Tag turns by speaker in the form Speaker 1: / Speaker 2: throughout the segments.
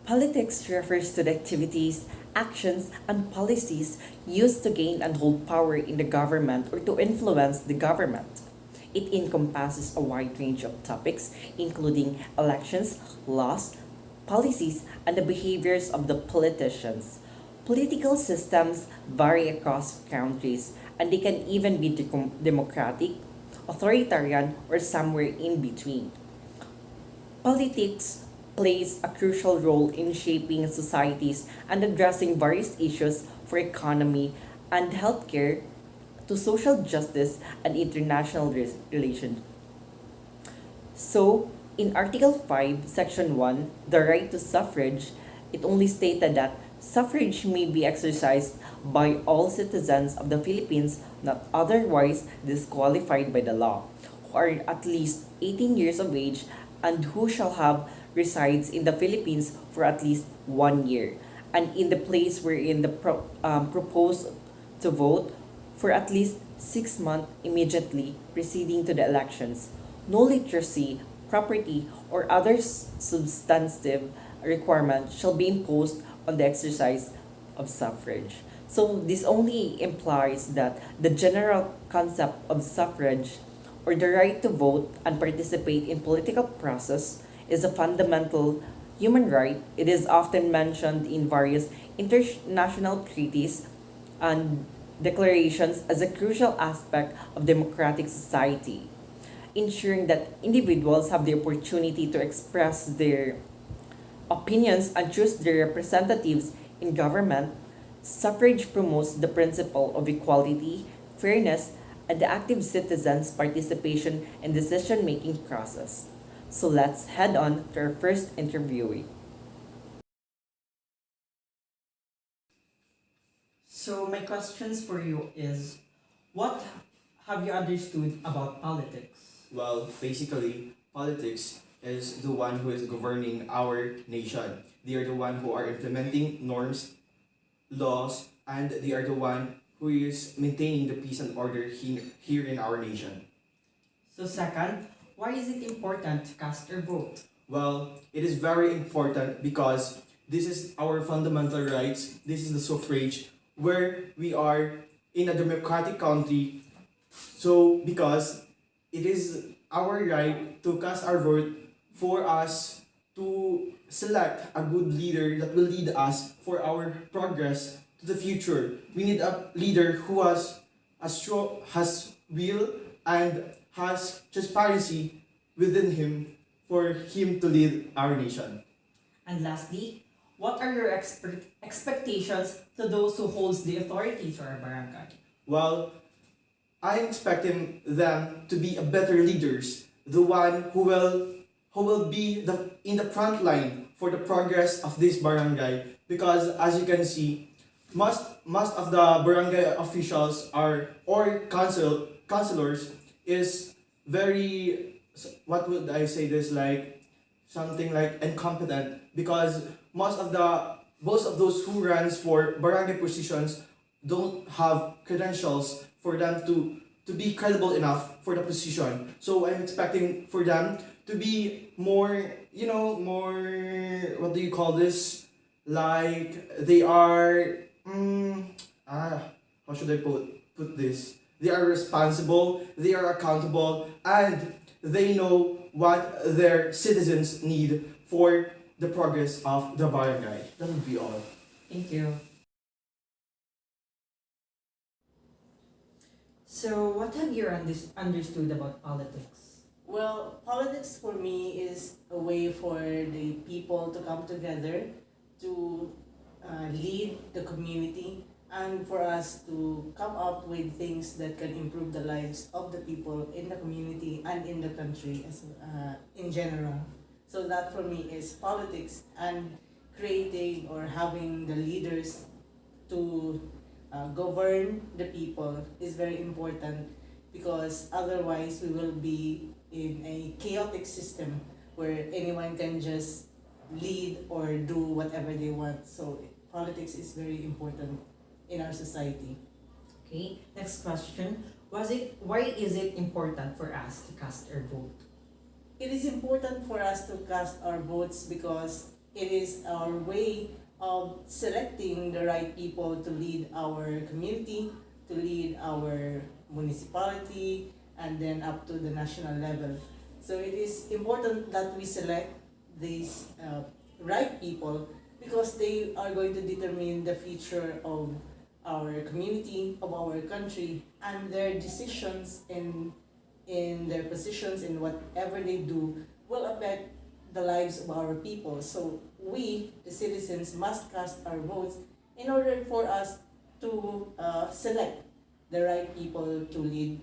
Speaker 1: Politics refers to the activities, actions, and policies used to gain and hold power in the government or to influence the government. It encompasses a wide range of topics, including elections, laws, policies, and the behaviors of the politicians. Political systems vary across countries, and they can even be democratic, authoritarian, or somewhere in between. Politics plays a crucial role in shaping societies and addressing various issues for economy and healthcare to social justice and international relations. So, in Article 5, Section 1, the right to suffrage, it only stated that suffrage may be exercised by all citizens of the Philippines not otherwise disqualified by the law, who are at least 18 years of age and who shall have resides in the Philippines for at least 1 year, and in the place wherein the proposed to vote for at least 6 months immediately preceding to the elections. No literacy, property, or other substantive requirement shall be imposed on the exercise of suffrage. So this only implies that the general concept of suffrage or the right to vote and participate in political process is a fundamental human right. It is often mentioned in various international treaties and declarations as a crucial aspect of democratic society, ensuring that individuals have the opportunity to express their opinions and choose their representatives in government. Suffrage promotes the principle of equality, fairness, and the active citizens' participation in decision-making process. So let's head on to our first interviewee. So my questions for you is, what have you understood about politics?
Speaker 2: Well, basically, politics is the one who is governing our nation. They are the one who are implementing norms, laws, and they are the one who is maintaining the peace and order here in our nation.
Speaker 1: So second, why is it important to cast your vote?
Speaker 2: Well, it is very important because this is our fundamental rights. This is the suffrage where we are in a democratic country. So, because it is our right to cast our vote for us to select a good leader that will lead us for our progress to the future. We need a leader who has will and has transparency within him for him to lead our nation.
Speaker 1: And lastly, what are your expectations to those who holds the authority for our barangay?
Speaker 2: Well, I'm expecting them to be a better leaders, the one who will be in the front line for the progress of this barangay. Because as you can see, most of the barangay officials are or councilors is very, what would I say this, like something like incompetent, because most of those who runs for barangay positions don't have credentials for them to be credible enough for the position. So I'm expecting for them to be more, more, what do you call this? Like they are, how should I put this? They are responsible, they are accountable, and they know what their citizens need for the progress of the barangay. That would be all.
Speaker 1: Thank you. So what have you understood about politics?
Speaker 3: Well, politics for me is a way for the people to come together to lead the community and for us to come up with things that can improve the lives of the people in the community and in the country as in general. So that for me is politics, and creating or having the leaders to govern the people is very important, because otherwise we will be in a chaotic system where anyone can just lead or do whatever they want. So politics is very important in our society.
Speaker 1: Okay, next question. Why is it important for us to cast our vote?
Speaker 3: It is important for us to cast our votes because it is our way of selecting the right people to lead our community, to lead our municipality, and then up to the national level. So it is important that we select these right people because they are going to determine the future of our community, of our country, and their decisions in their positions in whatever they do will affect the lives of our people. So we, the citizens, must cast our votes in order for us to select the right people to lead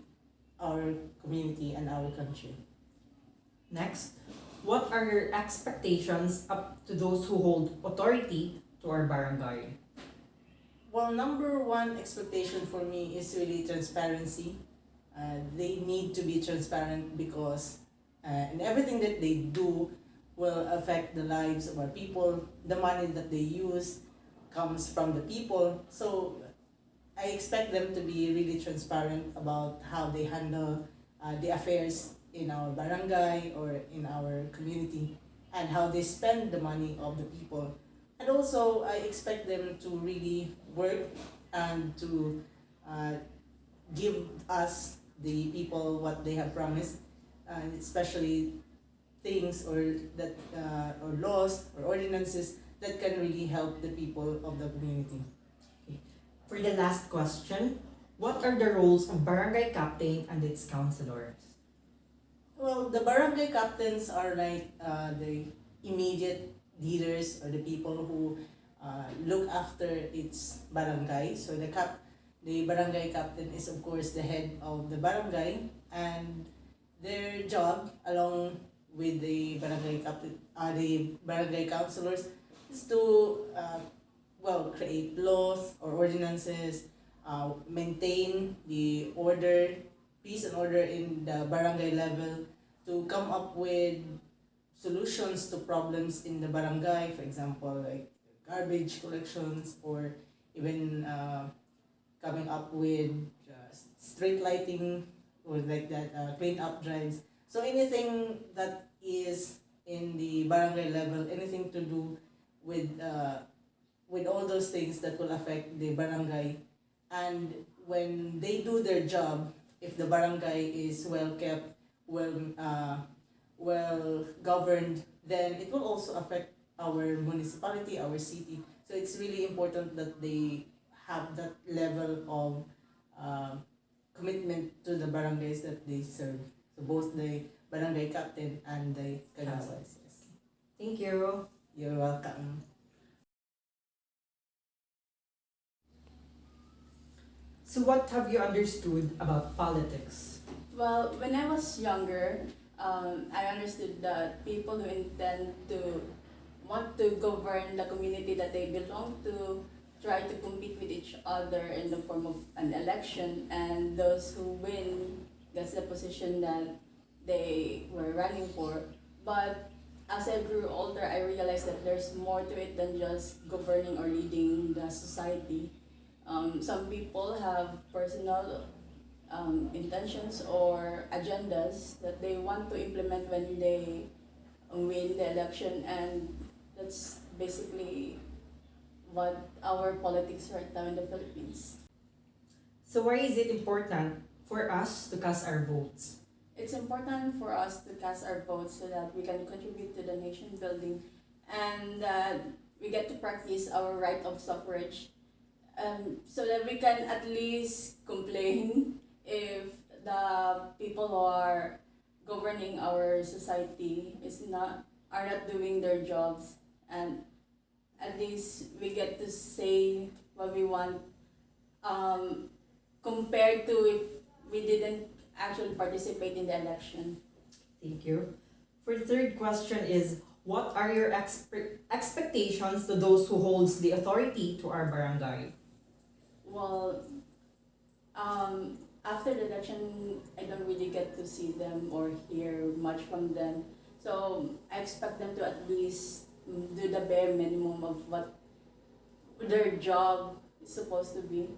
Speaker 3: our community and our country.
Speaker 1: Next, what are your expectations up to those who hold authority to our barangay?
Speaker 3: Well, number one expectation for me is really transparency. They need to be transparent because in everything that they do will affect the lives of our people. The money that they use comes from the people. So I expect them to be really transparent about how they handle the affairs in our barangay or in our community and how they spend the money of the people. And also, I expect them to really work and to uh, give us, the people, what they have promised, and especially things or laws or ordinances that can really help the people of the community.
Speaker 1: For the last question, what are the roles of barangay captain and its councilors?
Speaker 3: Well, the barangay captains are like the immediate leaders or the people who look after its barangay. So the barangay captain is of course the head of the barangay, and their job, along with the the barangay councilors, is to create laws or ordinances, maintain the order, peace and order in the barangay level, to come up with solutions to problems in the barangay, for example, like garbage collections or even coming up with street lighting or like that, clean up drives. So anything that is in the barangay level, anything to do with all those things that will affect the barangay. And when they do their job, if the barangay is well kept, well governed, then it will also affect our municipality, our city. So it's really important that they have that level of commitment to the barangays that they serve. So both the barangay captain and the councilors. Yes.
Speaker 1: Thank you.
Speaker 3: You're welcome.
Speaker 1: So what have you understood about politics?
Speaker 4: Well, when I was younger, I understood that people who intend to want to govern the community that they belong to try to compete with each other in the form of an election, and those who win gets the position that they were running for. But as I grew older, I realized that there's more to it than just governing or leading the society. Some people have personal intentions or agendas that they want to implement when they win the election, and that's basically what our politics right now in the Philippines.
Speaker 1: So why is it important for us to cast our votes?
Speaker 4: It's important for us to cast our votes so that we can contribute to the nation building and that we get to practice our right of suffrage, so that we can at least complain if the people who are governing our society are not doing their jobs, and at least we get to say what we want, compared to if we didn't actually participate in the election.
Speaker 1: Thank you. For the third question is, what are your expectations to those who holds the authority to our barangay?
Speaker 4: Well, after the election, I don't really get to see them or hear much from them. So I expect them to at least do the bare minimum of what their job is supposed to be.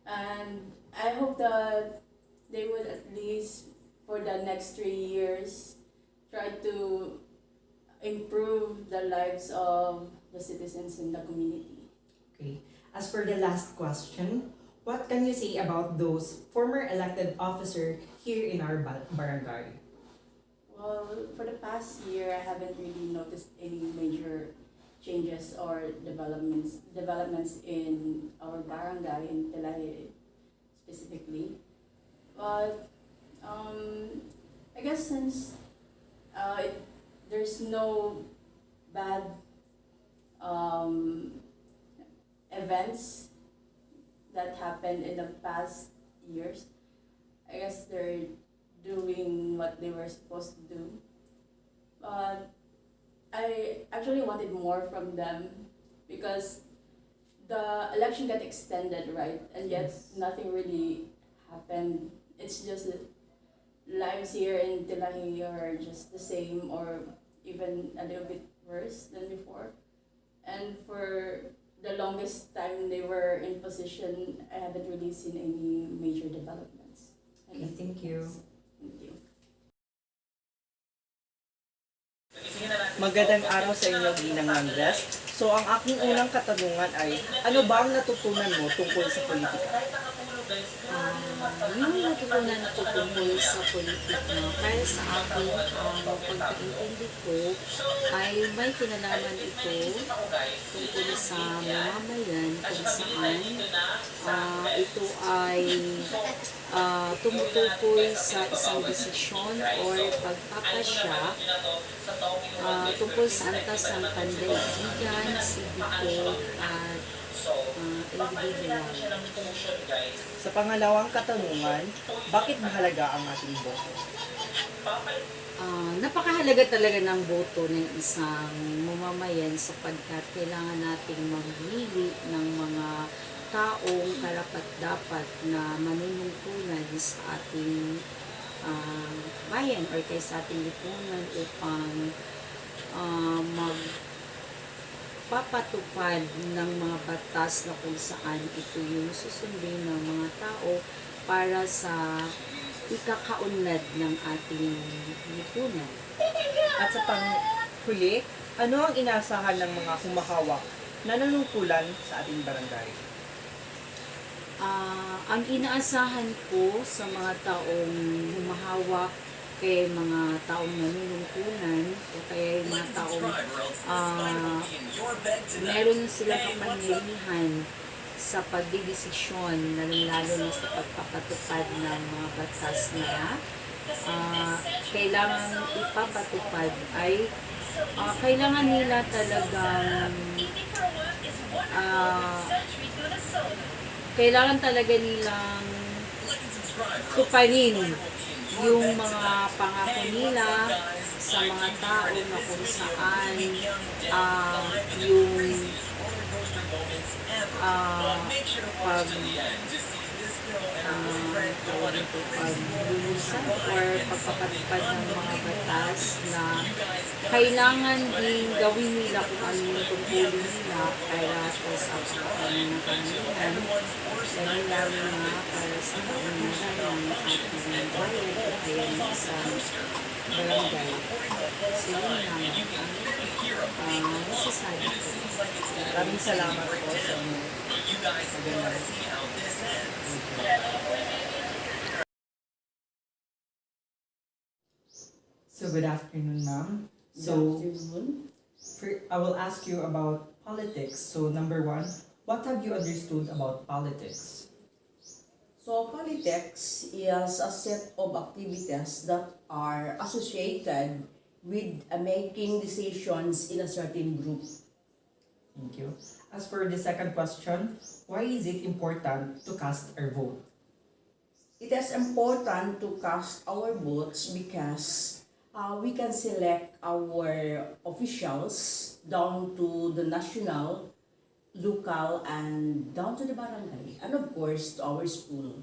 Speaker 4: And I hope that they would at least for the next 3 years try to improve the lives of the citizens in the community.
Speaker 1: Okay. As for the last question, what can you say about those former elected officers here in our barangay?
Speaker 4: Well, for the past year, I haven't really noticed any major changes or developments in our barangay in Telaje specifically. But I guess since there's no bad um, events that happened in the past years, I guess they're doing what they were supposed to do. But I actually wanted more from them because the election got extended, right? And yet
Speaker 1: Yes.
Speaker 4: nothing really happened. It's just that lives here in Telaje are just the same or even a little bit worse than before. And for the longest time they were in position, I haven't really seen any major developments.
Speaker 1: Okay, thank you.
Speaker 4: Thank you.
Speaker 1: Magandang araw sa inyo, Ginang Andres. So, ang aking unang katanungan ay, ano ba ang natutunan mo tungkol sa politika?
Speaker 5: Yung natutunan ko tungkol sa politika, para sa akin, pagkaintindi ko, ay may kinalaman ito tungkol sa mamamayan kung saan ito ay tumutukoy sa isang desisyon or pagpapasya tungkol sa antas ng pandaigdigan, sibiko, at individual.
Speaker 1: Sa pangalawang katanungan, bakit mahalaga ang ating boto?
Speaker 5: Napakahalaga talaga ng boto ng isang mamamayan sapagkat kailangan nating mamili ng mga taong karapat-dapat na manunungkulan sa ating bayan or kay sa ating lipunan upang magpapatupad ng mga batas na kung saan ito yung susundin ng mga tao para sa ikakaunlad ng ating lipunan.
Speaker 1: At sa panghuli, ano ang inaasahan ng mga humahawak na nanungkulan sa ating barangay?
Speaker 5: Ang inaasahan ko sa mga taong humahawak kay mga taong nanunungkulan o kaya yung mga taong meron silang kapangyarihan sa pagdidesisyon, lalo na sa pagpapatupad ng mga batas na kailangan ipapatupad ay kailangan nila talagang kailangan talaga nilang tuparin yung mga pangako nila sa mga tao na kung saan yung paglulusan or pagpapatupad ng mga batas na kailangan din gawin nila kung ano yung tungkulin nila para sa pagkakalimutan lalo na para sa kaunlaran ng ating bayan o kaya ng isang barangay. So yun lang ang masasabi ko.
Speaker 1: Maraming salamat po sa inyo. So good afternoon, ma'am. So I will ask you about politics. So number one, what have you understood about politics?
Speaker 6: So politics is a set of activities that are associated with making decisions in a certain group.
Speaker 1: Thank you. As for the second question, why is it important to cast our vote?
Speaker 6: It is important to cast our votes because we can select our officials down to the national, local, and down to the barangay, and of course to our school.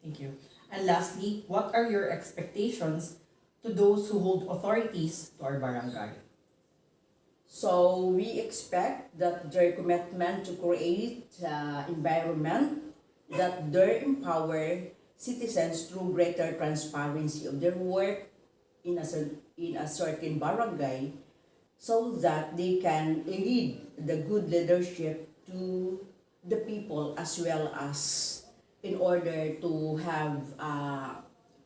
Speaker 1: Thank you. And lastly, what are your expectations to those who hold authorities to our barangay?
Speaker 6: So we expect that their commitment to create environment that they empower citizens through greater transparency of their work in a certain barangay so that they can lead the good leadership to the people, as well as in order to have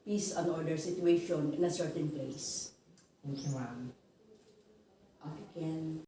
Speaker 6: peace and order situation in a certain place.
Speaker 5: Thank you, ma'am.
Speaker 6: Okay, Ken.